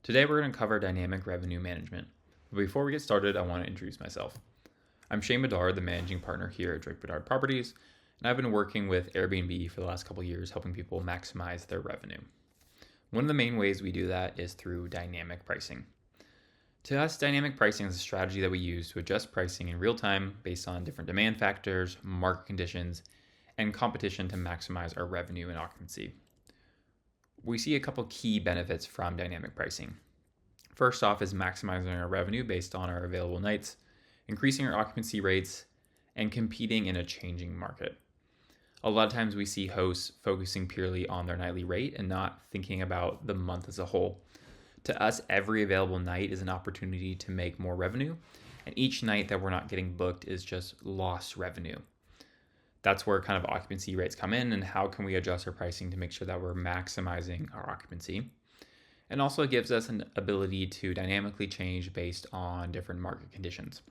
Today we're going to cover dynamic revenue management. But before we get started, I want to introduce myself. I'm Shane Bedard, the managing partner here at Drake Bedard Properties, and I've been working with Airbnb for the last couple of years, helping people maximize their revenue. One of the main ways we do that is through dynamic pricing. To us, dynamic pricing is a strategy that we use to adjust pricing in real time based on different demand factors, market conditions, and competition to maximize our revenue and occupancy. We see a couple key benefits from dynamic pricing. First off is maximizing our revenue based on our available nights, increasing our occupancy rates, and competing in a changing market. A lot of times we see hosts focusing purely on their nightly rate and not thinking about the month as a whole. To us, every available night is an opportunity to make more revenue, and each night that we're not getting booked is just lost revenue. That's where kind of occupancy rates come in, and how can we adjust our pricing to make sure that we're maximizing our occupancy. And also it gives us an ability to dynamically change based on different market conditions.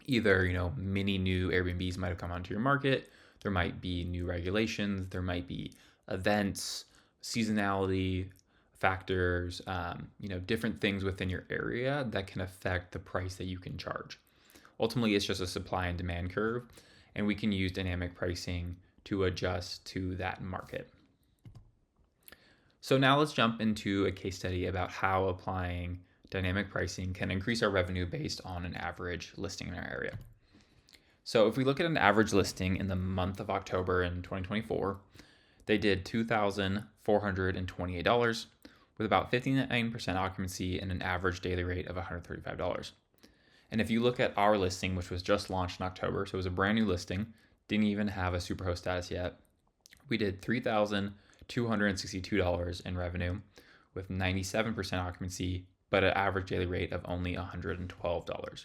Either, many new Airbnbs might have come onto your market, there might be new regulations, there might be events, seasonality factors, different things within your area that can affect the price that you can charge. Ultimately, it's just a supply and demand curve, and we can use dynamic pricing to adjust to that market. So now let's jump into a case study about how applying dynamic pricing can increase our revenue based on an average listing in our area. So if we look at an average listing in the month of October in 2024, they did $2,428 with about 59% occupancy and an average daily rate of $135. And if you look at our listing, which was just launched in October, so it was a brand new listing, didn't even have a superhost status yet, we did $3,262 in revenue with 97% occupancy, but an average daily rate of only $112.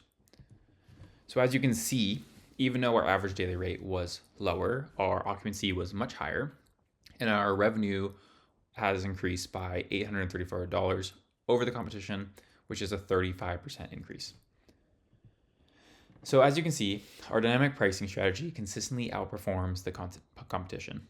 So as you can see, even though our average daily rate was lower, our occupancy was much higher, and our revenue has increased by $834 over the competition, which is a 35% increase. So as you can see, our dynamic pricing strategy consistently outperforms the competition.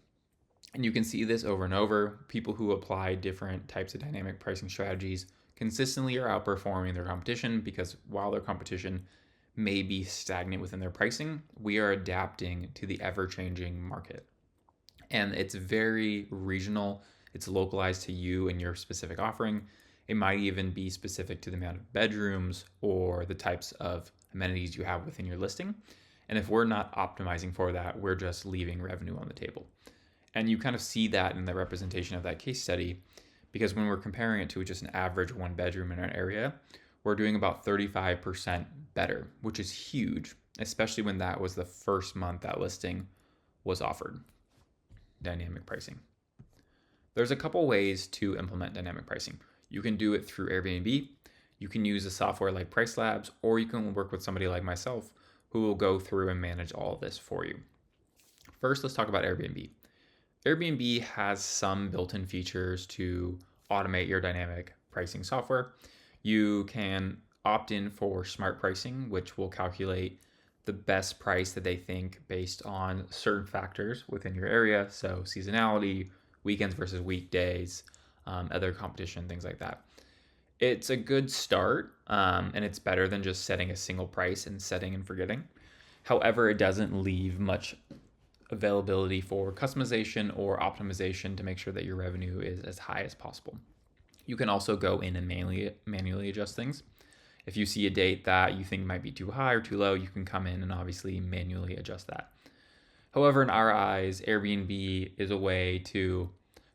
And you can see this over and over. People who apply different types of dynamic pricing strategies consistently are outperforming their competition, because while their competition may be stagnant within their pricing, we are adapting to the ever-changing market. And it's very regional. It's localized to you and your specific offering. It might even be specific to the amount of bedrooms or the types of amenities you have within your listing. And if we're not optimizing for that, we're just leaving revenue on the table. And you kind of see that in the representation of that case study, because when we're comparing it to just an average one bedroom in our area, we're doing about 35% better, which is huge, especially when that was the first month that listing was offered. Dynamic pricing. There's a couple ways to implement dynamic pricing. You can do it through Airbnb. You can use a software like PriceLabs, or you can work with somebody like myself who will go through and manage all of this for you. First, let's talk about Airbnb. Airbnb has some built-in features to automate your dynamic pricing software. You can opt in for smart pricing, which will calculate the best price that they think based on certain factors within your area. So seasonality, weekends versus weekdays, other competition, things like that. It's a good start, and it's better than just setting a single price and setting and forgetting. However, it doesn't leave much availability for customization or optimization to make sure that your revenue is as high as possible. You can also go in and manually adjust things. If you see a date that you think might be too high or too low, you can come in and obviously manually adjust that. However, in our eyes, Airbnb is a way to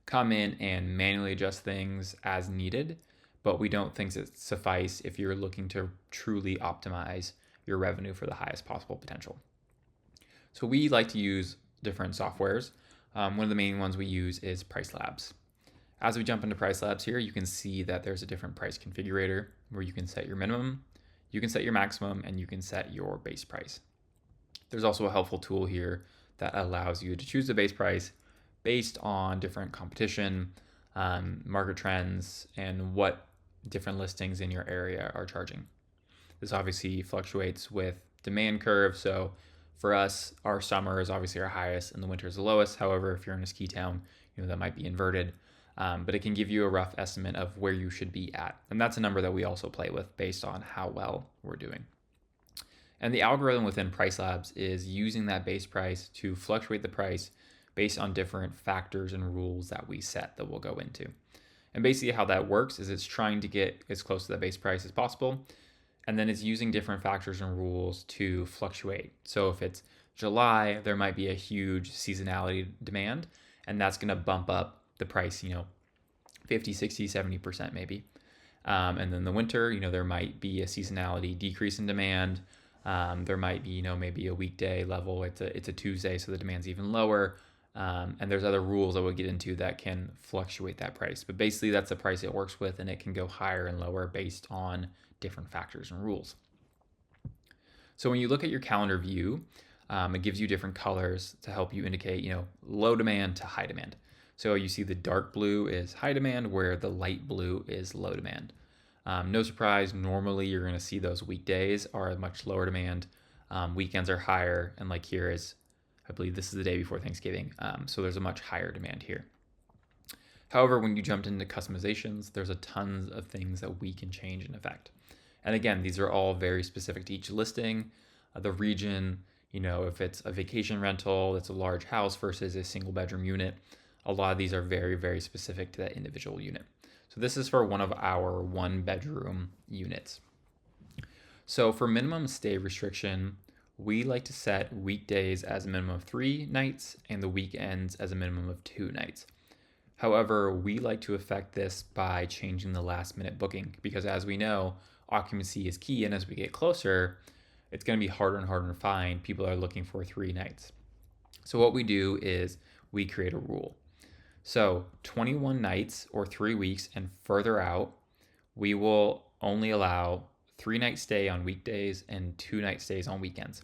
come in and manually adjust things as needed, but we don't think it suffice if you're looking to truly optimize your revenue for the highest possible potential. So we like to use different softwares. One of the main ones we use is PriceLabs. As we jump into PriceLabs here, you can see that there's a different price configurator where you can set your minimum, you can set your maximum, and you can set your base price. There's also a helpful tool here that allows you to choose the base price based on different competition, market trends, and what different listings in your area are charging. This obviously fluctuates with demand curve. So for us, our summer is obviously our highest and the winter is the lowest. However, if you're in a ski town, that might be inverted. but it can give you a rough estimate of where you should be at. And that's a number that we also play with based on how well we're doing. And the algorithm within PriceLabs is using that base price to fluctuate the price based on different factors and rules that we set that we'll go into. And basically how that works is it's trying to get as close to the base price as possible. And then it's using different factors and rules to fluctuate. So if it's July, there might be a huge seasonality demand, and that's going to bump up the price, 50, 60, 70% maybe. And then the winter, there might be a seasonality decrease in demand. There might be, maybe a weekday level. It's a Tuesday, so the demand's even lower. And there's other rules that we'll get into that can fluctuate that price. But basically, that's the price it works with, and it can go higher and lower based on different factors and rules. So when you look at your calendar view, it gives you different colors to help you indicate, low demand to high demand. So you see the dark blue is high demand, where the light blue is low demand. No surprise, normally you're going to see those weekdays are much lower demand. Weekends are higher, and like here is, I believe this is the day before Thanksgiving, so there's a much higher demand here. However, when you jumped into customizations, there's a tons of things that we can change and affect. And again, these are all very specific to each listing, the region, if it's a vacation rental, that's a large house versus a single bedroom unit. A lot of these are very, very specific to that individual unit. So this is for one of our 1-bedroom units. So for minimum stay restriction, we like to set weekdays as a minimum of 3 nights and the weekends as a minimum of 2 nights. However, we like to affect this by changing the last minute booking, because as we know, occupancy is key, and as we get closer, it's going to be harder and harder to find people that are looking for 3 nights. So what we do is we create a rule. So 21 nights or 3 weeks and further out, we will only allow 3-night stay on weekdays and 2-night stays on weekends.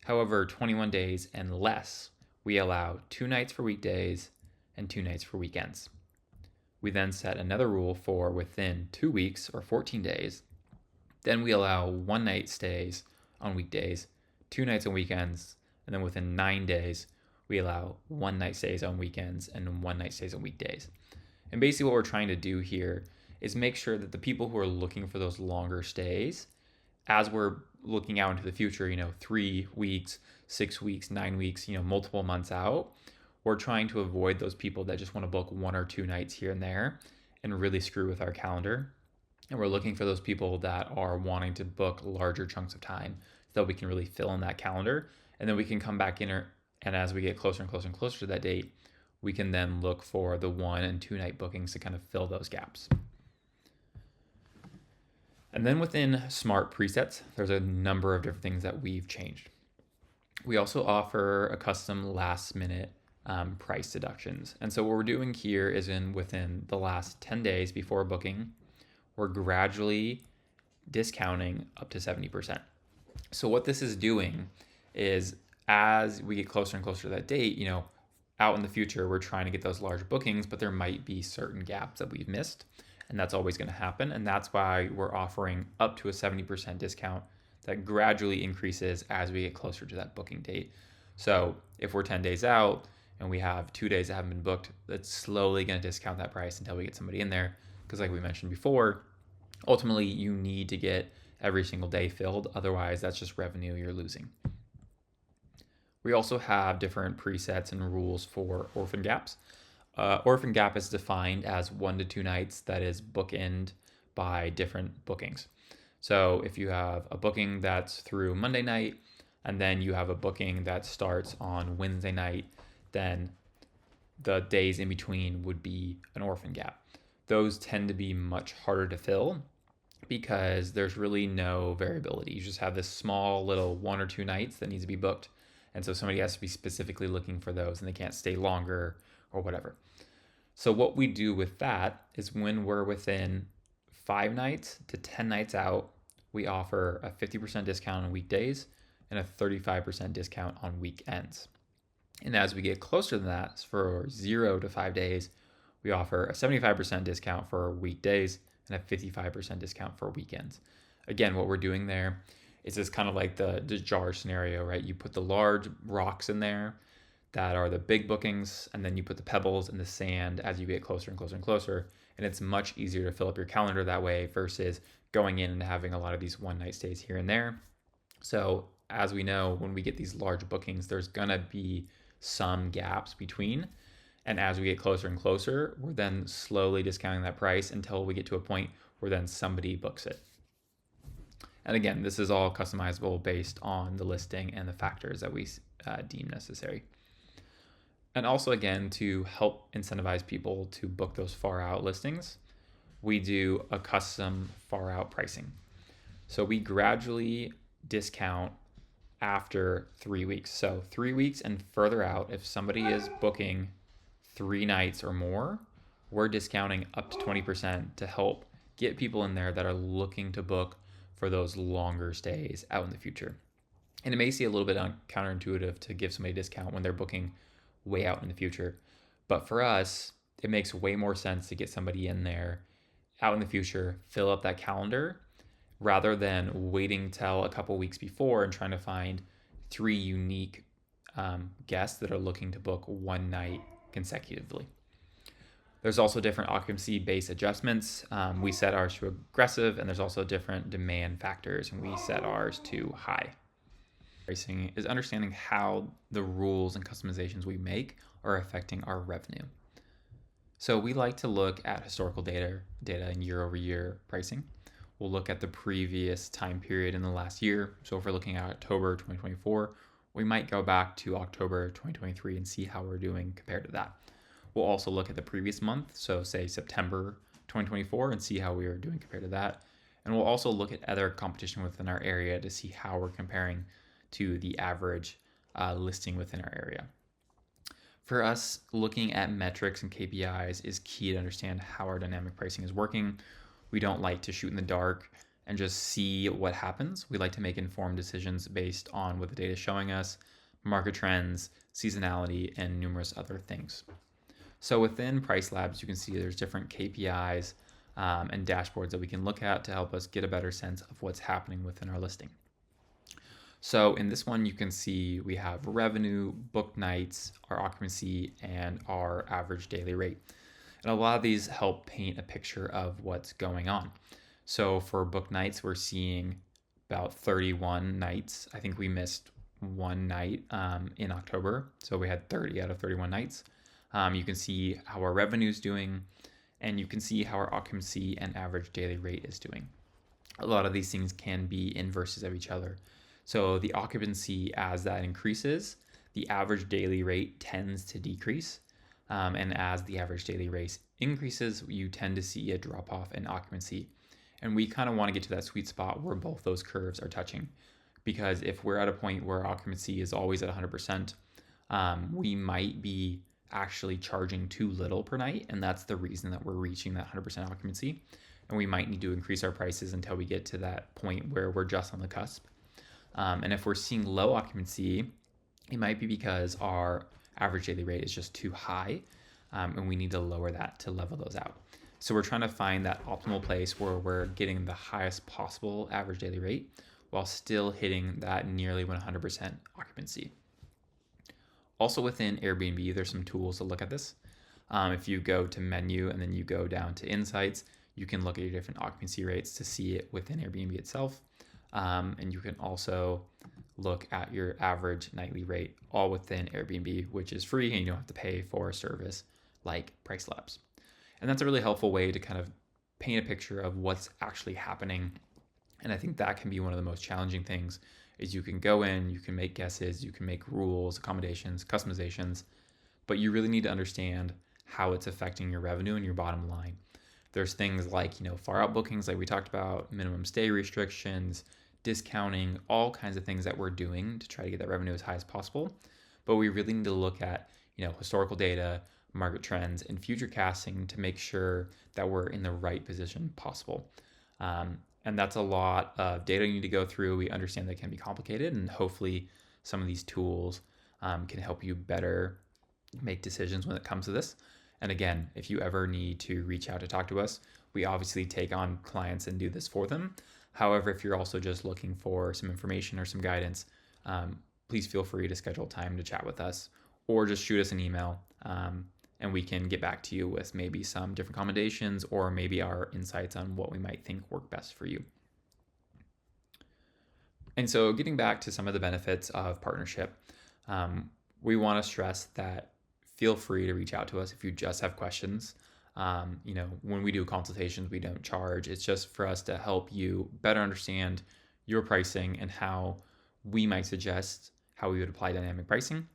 However, 21 days and less, we allow 2 nights for weekdays and 2 nights for weekends. We then set another rule for within 2 weeks or 14 days. Then we allow 1-night stays on weekdays, 2 nights on weekends, and then within 9 days, we allow 1-night stays on weekends and 1-night stays on weekdays. And basically what we're trying to do here is make sure that the people who are looking for those longer stays, as we're looking out into the future, 3 weeks, 6 weeks, 9 weeks, multiple months out, we're trying to avoid those people that just want to book 1 or 2 nights here and there and really screw with our calendar. And we're looking for those people that are wanting to book larger chunks of time so that we can really fill in that calendar. And then we can come back in, and as we get closer and closer and closer to that date, we can then look for the 1 and 2 night bookings to kind of fill those gaps. And then within smart presets, there's a number of different things that we've changed. We also offer a custom last minute price deductions. And so what we're doing here is within the last 10 days before booking, we're gradually discounting up to 70%. So what this is doing is as we get closer and closer to that date, out in the future, we're trying to get those large bookings, but there might be certain gaps that we've missed, and that's always going to happen. And that's why we're offering up to a 70% discount that gradually increases as we get closer to that booking date. So if we're 10 days out and we have 2 days that haven't been booked, that's slowly going to discount that price until we get somebody in there. Because like we mentioned before, ultimately you need to get every single day filled. Otherwise, that's just revenue you're losing. We also have different presets and rules for orphan gaps. Orphan gap is defined as 1 to 2 nights that is bookend by different bookings. So if you have a booking that's through Monday night, and then you have a booking that starts on Wednesday night, then the days in between would be an orphan gap. Those tend to be much harder to fill because there's really no variability. You just have this small little 1 or 2 nights that needs to be booked. And so somebody has to be specifically looking for those, and they can't stay longer or whatever. So what we do with that is when we're within 5 nights to 10 nights out, we offer a 50% discount on weekdays and a 35% discount on weekends. And as we get closer to that, for 0 to 5 days, we offer a 75% discount for weekdays and a 55% discount for weekends. Again, what we're doing there is this kind of like the jar scenario, right? You put the large rocks in there. that are the big bookings, and then you put the pebbles in the sand as you get closer and closer and closer. And it's much easier to fill up your calendar that way versus going in and having a lot of these one night stays here and there. So as we know, when we get these large bookings, there's gonna be some gaps between. And as we get closer and closer, we're then slowly discounting that price until we get to a point where then somebody books it. And again, this is all customizable based on the listing and the factors that we deem necessary. And also, again, to help incentivize people to book those far out listings, we do a custom far out pricing. So we gradually discount after 3 weeks. So 3 weeks and further out, if somebody is booking 3 nights or more, we're discounting up to 20% to help get people in there that are looking to book for those longer stays out in the future. And it may seem a little bit counterintuitive to give somebody a discount when they're booking way out in the future. But for us, it makes way more sense to get somebody in there out in the future, fill up that calendar, rather than waiting till a couple weeks before and trying to find 3 unique guests that are looking to book one night consecutively. There's also different occupancy-based adjustments. We set ours to aggressive, and there's also different demand factors, and we set ours to high. Pricing is understanding how the rules and customizations we make are affecting our revenue. So we like to look at historical data and year-over-year pricing. We'll look at the previous time period in the last year. So if we're looking at October 2024, we might go back to October 2023 and see how we're doing compared to that. We'll also look at the previous month, so say September 2024, and see how we are doing compared to that. And we'll also look at other competition within our area to see how we're comparing to the average listing within our area. For us, looking at metrics and KPIs is key to understand how our dynamic pricing is working. We don't like to shoot in the dark and just see what happens. We like to make informed decisions based on what the data is showing us, market trends, seasonality, and numerous other things. So within PriceLabs, you can see there's different KPIs and dashboards that we can look at to help us get a better sense of what's happening within our listing. So in this one, you can see we have revenue, booked nights, our occupancy, and our average daily rate. And a lot of these help paint a picture of what's going on. So for booked nights, we're seeing about 31 nights. I think we missed one night in October. So we had 30 out of 31 nights. You can see how our revenue is doing, and you can see how our occupancy and average daily rate is doing. A lot of these things can be inverses of each other. So the occupancy, as that increases, the average daily rate tends to decrease. And as the average daily rate increases, you tend to see a drop off in occupancy. And we kind of want to get to that sweet spot where both those curves are touching. Because if we're at a point where occupancy is always at 100%, we might be actually charging too little per night. And that's the reason that we're reaching that 100% occupancy. And we might need to increase our prices until we get to that point where we're just on the cusp. And if we're seeing low occupancy, it might be because our average daily rate is just too high, and we need to lower that to level those out. So we're trying to find that optimal place where we're getting the highest possible average daily rate while still hitting that nearly 100% occupancy. Also within Airbnb, there's some tools to look at this. If you go to menu and then you go down to insights, you can look at your different occupancy rates to see it within Airbnb itself. And you can also look at your average nightly rate all within Airbnb, which is free and you don't have to pay for a service like PriceLabs. And that's a really helpful way to kind of paint a picture of what's actually happening. And I think that can be one of the most challenging things is you can go in, you can make guesses, you can make rules, accommodations, customizations, but you really need to understand how it's affecting your revenue and your bottom line. There's things like, far out bookings like we talked about, minimum stay restrictions, discounting, all kinds of things that we're doing to try to get that revenue as high as possible. But we really need to look at, historical data, market trends, and future casting to make sure that we're in the right position possible. And that's a lot of data you need to go through. We understand that it can be complicated, and hopefully some of these tools can help you better make decisions when it comes to this. And again, if you ever need to reach out to talk to us, we obviously take on clients and do this for them. However, if you're also just looking for some information or some guidance, please feel free to schedule time to chat with us, or just shoot us an email, and we can get back to you with maybe some different accommodations or maybe our insights on what we might think work best for you. And so getting back to some of the benefits of partnership, we want to stress that feel free to reach out to us if you just have questions. When we do consultations, we don't charge. It's just for us to help you better understand your pricing and how we might suggest how we would apply dynamic pricing.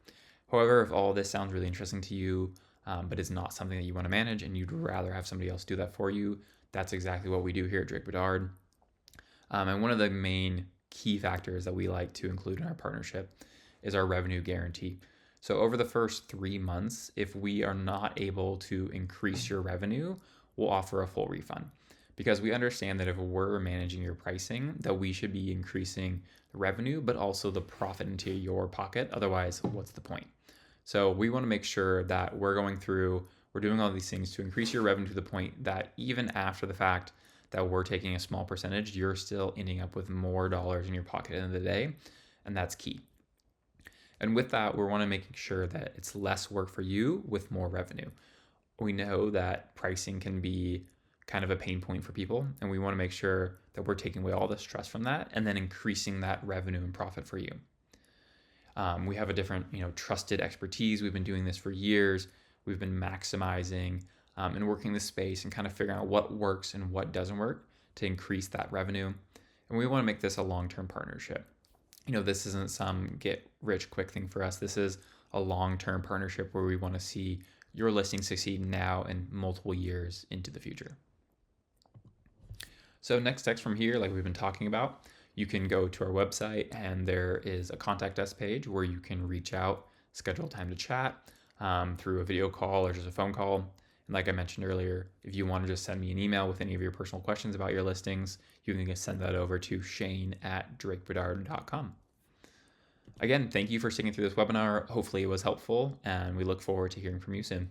However, if all of this sounds really interesting to you, but it's not something that you want to manage and you'd rather have somebody else do that for you, that's exactly what we do here at Drake Bedard. And one of the main key factors that we like to include in our partnership is our revenue guarantee. So over the first 3 months, if we are not able to increase your revenue, we'll offer a full refund, because we understand that if we're managing your pricing, that we should be increasing the revenue, but also the profit into your pocket. Otherwise, what's the point? So we want to make sure that we're doing all these things to increase your revenue to the point that even after the fact that we're taking a small percentage, you're still ending up with more dollars in your pocket at the end of the day. And that's key. And with that, we want to make sure that it's less work for you with more revenue. We know that pricing can be kind of a pain point for people, and we want to make sure that we're taking away all the stress from that and then increasing that revenue and profit for you. We have a different, trusted expertise. We've been doing this for years. We've been maximizing and working the space and kind of figuring out what works and what doesn't work to increase that revenue. And we want to make this a long-term partnership. This isn't some get rich quick thing for us. This is a long-term partnership where we want to see your listing succeed now and multiple years into the future. So next steps from here, like we've been talking about, you can go to our website and there is a contact us page where you can reach out, schedule time to chat through a video call or just a phone call. And like I mentioned earlier, if you want to just send me an email with any of your personal questions about your listings, you can just send that over to shane@drakebedard.com. Again, thank you for sticking through this webinar. Hopefully it was helpful, and we look forward to hearing from you soon.